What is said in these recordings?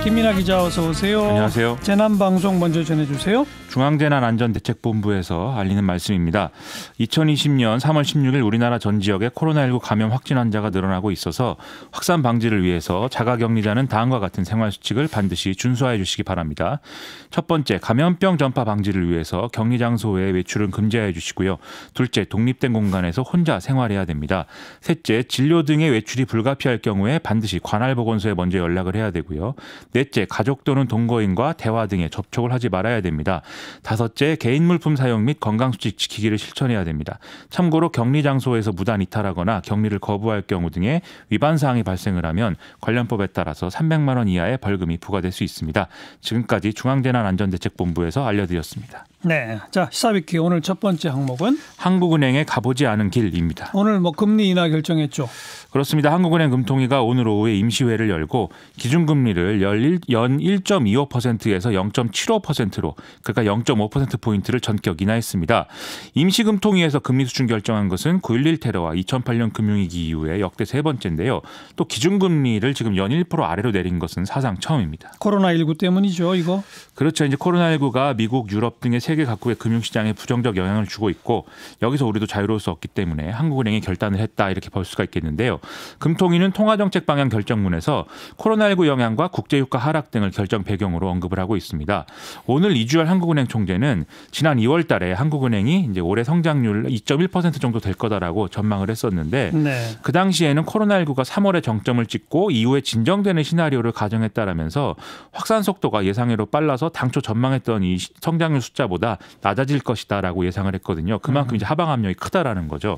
김민하 기자 어서 오세요. 안녕하세요. 재난방송 먼저 전해주세요. 중앙재난안전대책본부에서 알리는 말씀입니다. 2020년 3월 16일 우리나라 전 지역에 코로나19 감염 확진 환자가 늘어나고 있어서 확산 방지를 위해서 자가격리자는 다음과 같은 생활수칙을 반드시 준수해 주시기 바랍니다. 첫 번째, 감염병 전파 방지를 위해서 격리장소 외 외출은 금지해 주시고요. 둘째, 독립된 공간에서 혼자 생활해야 됩니다. 셋째, 진료 등의 외출이 불가피할 경우에 반드시 관할보건소에 먼저 연락을 해야 되고요. 넷째, 가족 또는 동거인과 대화 등에 접촉을 하지 말아야 됩니다. 다섯째, 개인 물품 사용 및 건강수칙 지키기를 실천해야 됩니다. 참고로 격리 장소에서 무단 이탈하거나 격리를 거부할 경우 등의 위반 사항이 발생을 하면 관련법에 따라서 300만 원 이하의 벌금이 부과될 수 있습니다. 지금까지 중앙재난안전대책본부에서 알려드렸습니다. 네, 자 시사위키 오늘 첫 번째 항목은 한국은행에 가보지 않은 길입니다. 오늘 금리 인하 결정했죠. 그렇습니다. 한국은행 금통위가 오늘 오후에 임시회를 열고 기준금리를 연 1.25%에서 0.75%로 그러니까 0.5%포인트를 전격 인하했습니다. 임시금통위에서 금리 수준 결정한 것은 9.11 테러와 2008년 금융위기 이후에 역대 세 번째인데요. 또 기준금리를 지금 연 1% 아래로 내린 것은 사상 처음입니다. 코로나19 때문이죠, 이거? 그렇죠. 이제 코로나19가 미국, 유럽 등의 세계 각국의 금융시장에 부정적 영향을 주고 있고 여기서 우리도 자유로울 수 없기 때문에 한국은행이 결단을 했다 이렇게 볼 수가 있겠는데요. 금통위는 통화정책 방향 결정문에서 코로나19 영향과 국제유가 하락 등을 결정 배경으로 언급을 하고 있습니다. 오늘 이주열 한국은행 총재는 지난 2월 달에 한국은행이 이제 올해 성장률 2.1% 정도 될 거다라고 전망을 했었는데 네. 그 당시에는 코로나19가 3월에 정점을 찍고 이후에 진정되는 시나리오를 가정했다라면서 확산 속도가 예상외로 빨라서 당초 전망했던 이 성장률 숫자보다 낮아질 것이다라고 예상을 했거든요. 그만큼 이제 하방 압력이 크다라는 거죠.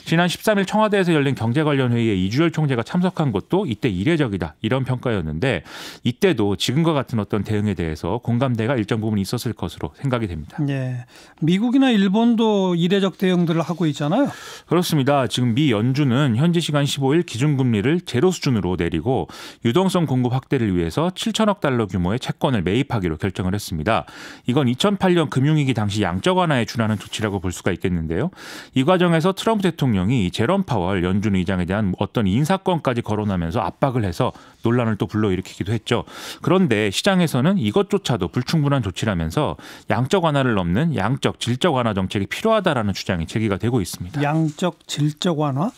지난 13일 청와대에서 열린 경제 관련 회의에 이주열 총재가 참석한 것도 이때 이례적이다 이런 평가였는데 이때도 지금과 같은 어떤 대응에 대해서 공감대가 일정 부분 있었을 것으로 생각이 됩니다. 네, 미국이나 일본도 이례적 대응들을 하고 있잖아요. 그렇습니다. 지금 미 연준은 현지 시간 15일 기준금리를 제로 수준으로 내리고 유동성 공급 확대를 위해서 7천억 달러 규모의 채권을 매입하기로 결정을 했습니다. 이건 2008년 금융위기 당시 양적 완화에 준하는 조치라고 볼 수가 있겠는데요. 이 과정에서 트럼프 대통령이 제롬 파월 연준 의장에 대한 어떤 인사권까지 거론하면서 압박을 해서 논란을 또 불러일으키기도 했죠. 그런데 시장에서는 이것조차도 불충분한 조치라면서 양적 완화를 넘는 양적 질적 완화 정책이 필요하다라는 주장이 제기가 되고 있습니다. 양적 질적 완화?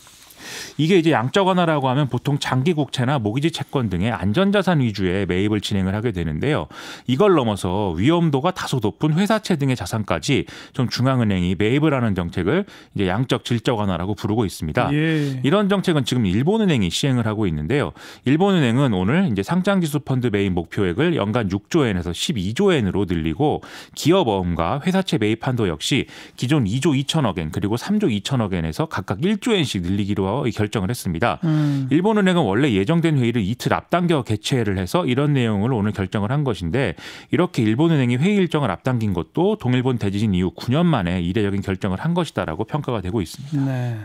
이게 이제 양적 완화라고 하면 보통 장기 국채나 모기지 채권 등의 안전자산 위주의 매입을 진행을 하게 되는데요. 이걸 넘어서 위험도가 다소 높은 회사채 등의 자산까지 좀 중앙은행이 매입을 하는 정책을 이제 양적 질적 완화라고 부르고 있습니다. 예. 이런 정책은 지금 일본은행이 시행을 하고 있는데요. 일본은행은 오늘 이제 상장지수 펀드 매입 목표액을 연간 6조 엔에서 12조 엔으로 늘리고 기업어음과 회사채 매입 한도 역시 기존 2조 2천억 엔 그리고 3조 2천억 엔에서 각각 1조 엔씩 늘리기로 결정을 했습니다. 일본은행은 원래 예정된 회의를 이틀 앞당겨 개최를 해서 이런 내용을 오늘 결정을 한 것인데 이렇게 일본은행이 회의 일정을 앞당긴 것도 동일본 대지진 이후 9년 만에 이례적인 결정을 한 것이다라고 평가가 되고 있습니다. 네.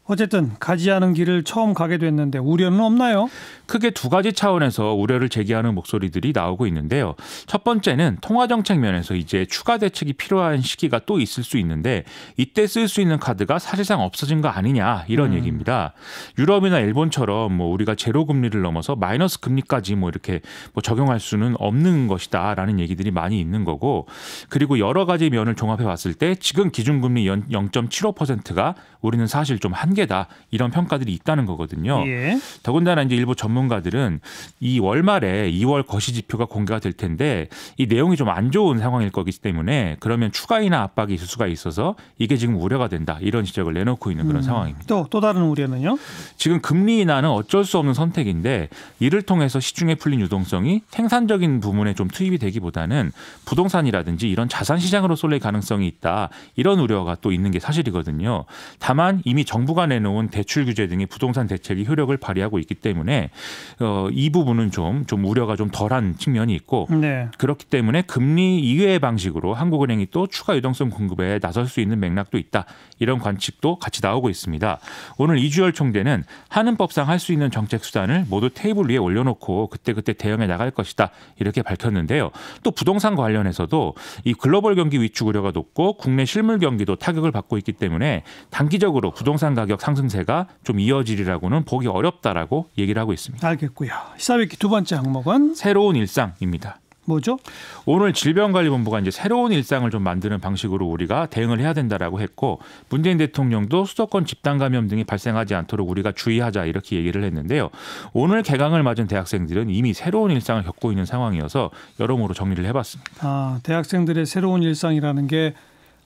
어쨌든 가지 않은 길을 처음 가게 됐는데 우려는 없나요? 크게 두 가지 차원에서 우려를 제기하는 목소리들이 나오고 있는데요. 첫 번째는 통화정책 면에서 이제 추가 대책이 필요한 시기가 또 있을 수 있는데 이때 쓸 수 있는 카드가 사실상 없어진 거 아니냐 이런 얘기입니다. 유럽이나 일본처럼 우리가 제로 금리를 넘어서 마이너스 금리까지 이렇게 적용할 수는 없는 것이다라는 얘기들이 많이 있는 거고 그리고 여러 가지 면을 종합해 봤을 때 지금 기준금리 0.75%가 우리는 사실 좀 한계다 이런 평가들이 있다는 거거든요. 예. 더군다나 이제 일부 전문가들은 이 월말에 2월 거시지표가 공개가 될 텐데 이 내용이 좀 안 좋은 상황일 거기 때문에 그러면 추가 인하 압박이 있을 수가 있어서 이게 지금 우려가 된다 이런 지적을 내놓고 있는 그런 상황입니다. 또 다른 우려는요? 지금 금리 인하는 어쩔 수 없는 선택인데 이를 통해서 시중에 풀린 유동성이 생산적인 부문에 좀 투입이 되기보다는 부동산이라든지 이런 자산 시장으로 쏠릴 가능성이 있다 이런 우려가 또 있는 게 사실이거든요. 다만 이미 정부가 내놓은 대출 규제 등의 부동산 대책이 효력을 발휘하고 있기 때문에 이 부분은 좀 우려가 좀 덜한 측면이 있고 네. 그렇기 때문에 금리 이외의 방식으로 한국은행이 또 추가 유동성 공급에 나설 수 있는 맥락도 있다. 이런 관측도 같이 나오고 있습니다. 오늘 이주열 총재는 하는 법상 할 수 있는 정책 수단을 모두 테이블 위에 올려놓고 그때그때 대응해 나갈 것이다. 이렇게 밝혔는데요. 또 부동산 관련해서도 이 글로벌 경기 위축 우려가 높고 국내 실물 경기도 타격을 받고 있기 때문에 단기적으로 부동산 가격 가격 상승세가 좀 이어지리라고는 보기 어렵다라고 얘기를 하고 있습니다. 알겠고요. 시사회기 두 번째 항목은 새로운 일상입니다. 뭐죠? 오늘 질병관리본부가 이제 새로운 일상을 좀 만드는 방식으로 우리가 대응을 해야 된다라고 했고, 문재인 대통령도 수도권 집단 감염 등이 발생하지 않도록 우리가 주의하자 이렇게 얘기를 했는데요. 오늘 개강을 맞은 대학생들은 이미 새로운 일상을 겪고 있는 상황이어서 여러모로 정리를 해봤습니다. 대학생들의 새로운 일상이라는 게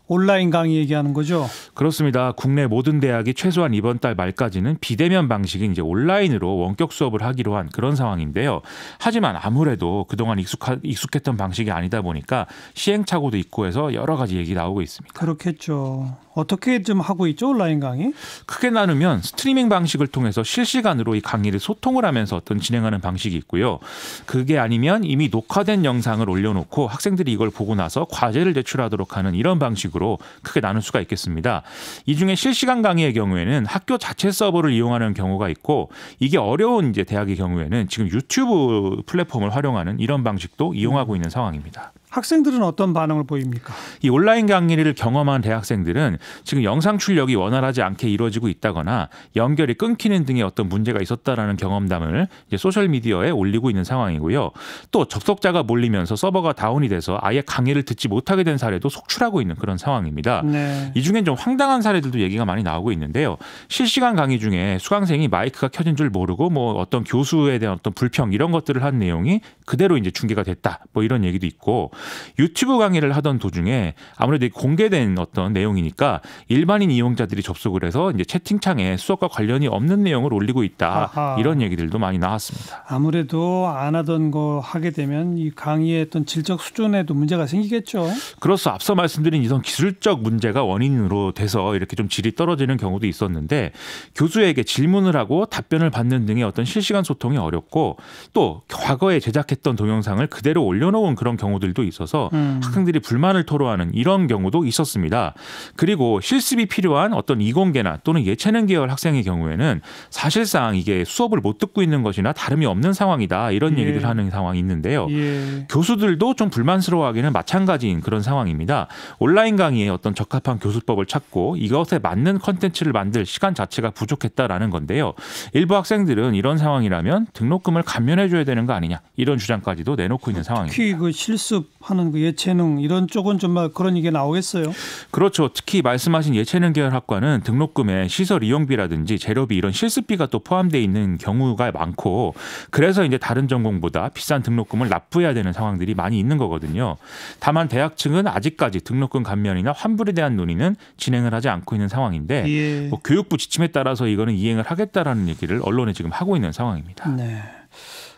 온라인 강의 얘기하는 거죠? 그렇습니다. 국내 모든 대학이 최소한 이번 달 말까지는 비대면 방식인 이제 온라인으로 원격 수업을 하기로 한 그런 상황인데요. 하지만 아무래도 그동안 익숙했던 방식이 아니다 보니까 시행착오도 있고 해서 여러 가지 얘기 나오고 있습니다. 그렇겠죠. 어떻게 좀 하고 있죠, 온라인 강의? 크게 나누면 스트리밍 방식을 통해서 실시간으로 이 강의를 소통을 하면서 진행하는 방식이 있고요. 그게 아니면 이미 녹화된 영상을 올려놓고 학생들이 이걸 보고 나서 과제를 제출하도록 하는 이런 방식으로 크게 나눌 수가 있겠습니다. 이 중에 실시간 강의의 경우에는 학교 자체 서버를 이용하는 경우가 있고, 이게 어려운 이제 대학의 경우에는 지금 유튜브 플랫폼을 활용하는 이런 방식도 이용하고 있는 상황입니다. 학생들은 어떤 반응을 보입니까? 이 온라인 강의를 경험한 대학생들은 지금 영상 출력이 원활하지 않게 이루어지고 있다거나 연결이 끊기는 등의 어떤 문제가 있었다라는 경험담을 이제 소셜 미디어에 올리고 있는 상황이고요. 또 접속자가 몰리면서 서버가 다운이 돼서 아예 강의를 듣지 못하게 된 사례도 속출하고 있는 그런 상황입니다. 네. 이 중엔 좀 황당한 사례들도 얘기가 많이 나오고 있는데요. 실시간 강의 중에 수강생이 마이크가 켜진 줄 모르고 뭐 어떤 교수에 대한 어떤 불평 이런 것들을 한 내용이 그대로 이제 중계가 됐다. 뭐 이런 얘기도 있고, 유튜브 강의를 하던 도중에 아무래도 공개된 어떤 내용이니까 일반인 이용자들이 접속을 해서 이제 채팅창에 수업과 관련이 없는 내용을 올리고 있다. 아하. 이런 얘기들도 많이 나왔습니다. 아무래도 안 하던 거 하게 되면 이 강의의 어떤 질적 수준에도 문제가 생기겠죠. 그렇소. 앞서 말씀드린 이런 기술적 문제가 원인으로 돼서 이렇게 좀 질이 떨어지는 경우도 있었는데, 교수에게 질문을 하고 답변을 받는 등의 어떤 실시간 소통이 어렵고, 또 과거에 제작했던 동영상을 그대로 올려놓은 그런 경우들도 있어서 학생들이 불만을 토로하는 이런 경우도 있었습니다. 그리고 실습이 필요한 어떤 이공계나 또는 예체능 계열 학생의 경우에는 사실상 이게 수업을 못 듣고 있는 것이나 다름이 없는 상황이다. 이런 얘기를 하는 상황이 있는데요. 교수들도 좀 불만스러워하기는 마찬가지인 그런 상황입니다. 온라인 강의에 어떤 적합한 교수법을 찾고 이것에 맞는 컨텐츠를 만들 시간 자체가 부족했다라는 건데요. 일부 학생들은 이런 상황이라면 등록금을 감면해줘야 되는 거 아니냐, 이런 주장까지도 내놓고 있는 상황입니다. 특히 그 실습하는 그 예체능 이런 쪽은 정말 그런 얘기가 나오겠어요. 그렇죠. 특히 말씀하신 예체능 계열 학과는 등록금에 시설 이용비라든지 재료비 이런 실습비가 또 포함되어 있는 경우가 많고, 그래서 이제 다른 전공보다 비싼 등록금을 납부해야 되는 상황들이 많이 있는 거거든요. 다만 대학 측은 아직까지 등록금 감면이나 환불에 대한 논의는 진행을 하지 않고 있는 상황인데, 뭐 교육부 지침에 따라서 이거는 이행을 하겠다라는 얘기를 언론에 지금 하고 있는 상황입니다. 네.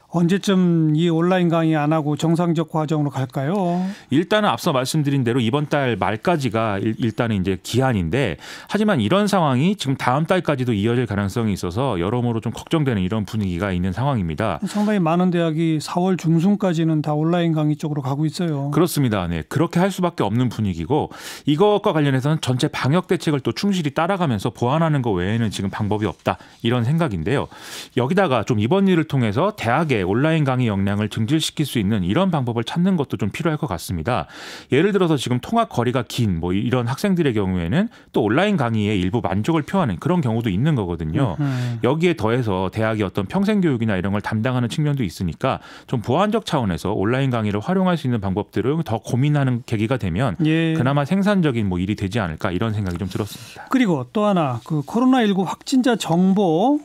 언제쯤 이 온라인 강의 안 하고 정상적 과정으로 갈까요? 일단은 앞서 말씀드린 대로 이번 달 말까지가 일단은 이제 기한인데, 하지만 이런 상황이 지금 다음 달까지도 이어질 가능성이 있어서 여러모로 좀 걱정되는 이런 분위기가 있는 상황입니다. 상당히 많은 대학이 4월 중순까지는 다 온라인 강의 쪽으로 가고 있어요. 그렇습니다. 네, 그렇게 할 수밖에 없는 분위기고, 이것과 관련해서는 전체 방역 대책을 또 충실히 따라가면서 보완하는 것 외에는 지금 방법이 없다, 이런 생각인데요. 여기다가 좀 이번 일을 통해서 대학의 온라인 강의 역량을 증질시킬 수 있는 이런 방법을 찾는 것도 좀 필요할 것 같습니다. 예를 들어서 지금 통학 거리가 긴 뭐 이런 학생들의 경우에는 또 온라인 강의에 일부 만족을 표하는 그런 경우도 있는 거거든요. 여기에 더해서 대학이 어떤 평생 교육이나 이런 걸 담당하는 측면도 있으니까 좀 보완적 차원에서 온라인 강의를 활용할 수 있는 방법들을 더 고민하는 계기가 되면 그나마 생산적인 뭐 일이 되지 않을까, 이런 생각이 좀 들었습니다. 그리고 또 하나, 그 코로나19 확진자 정보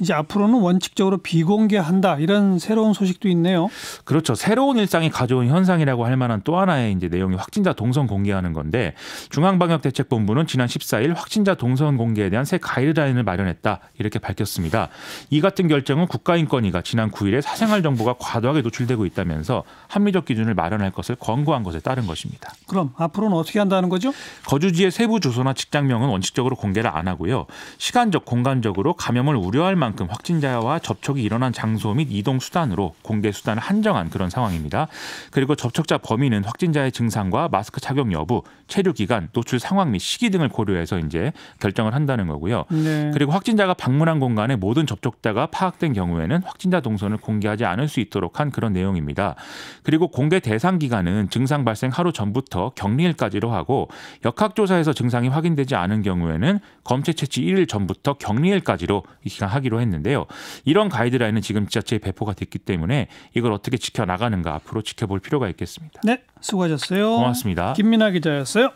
이제 앞으로는 원칙적으로 비공개한다, 이런 새로운 소식도 있네요. 그렇죠. 새로운 일상이 가져온 현상이라고 할 만한 또 하나의 이제 내용이 확진자 동선 공개하는 건데, 중앙방역대책본부는 지난 14일 확진자 동선 공개에 대한 새 가이드라인을 마련했다, 이렇게 밝혔습니다. 이 같은 결정은 국가인권위가 지난 9일에 사생활 정보가 과도하게 노출되고 있다면서 합리적 기준을 마련할 것을 권고한 것에 따른 것입니다. 그럼 앞으로는 어떻게 한다는 거죠? 거주지의 세부 주소나 직장명은 원칙적으로 공개를 안 하고요. 시간적, 공간적으로 감염을 우려할 만큼 만큼 확진자와 접촉이 일어난 장소 및 이동 수단으로 공개 수단을 한정한 그런 상황입니다. 그리고 접촉자 범위는 확진자의 증상과 마스크 착용 여부, 체류 기간, 노출 상황 및 시기 등을 고려해서 이제 결정을 한다는 거고요. 네. 그리고 확진자가 방문한 공간에 모든 접촉자가 파악된 경우에는 확진자 동선을 공개하지 않을 수 있도록 한 그런 내용입니다. 그리고 공개 대상 기간은 증상 발생 하루 전부터 격리일까지로 하고 역학조사에서 증상이 확인되지 않은 경우에는 검체 채취 1일 전부터 격리일까지로 하기로 했는데요. 이런 가이드라인은 지금 지자체에 배포가 됐기 때문에 이걸 어떻게 지켜나가는가 앞으로 지켜볼 필요가 있겠습니다. 네, 수고하셨어요. 고맙습니다. 김민아 기자였어요.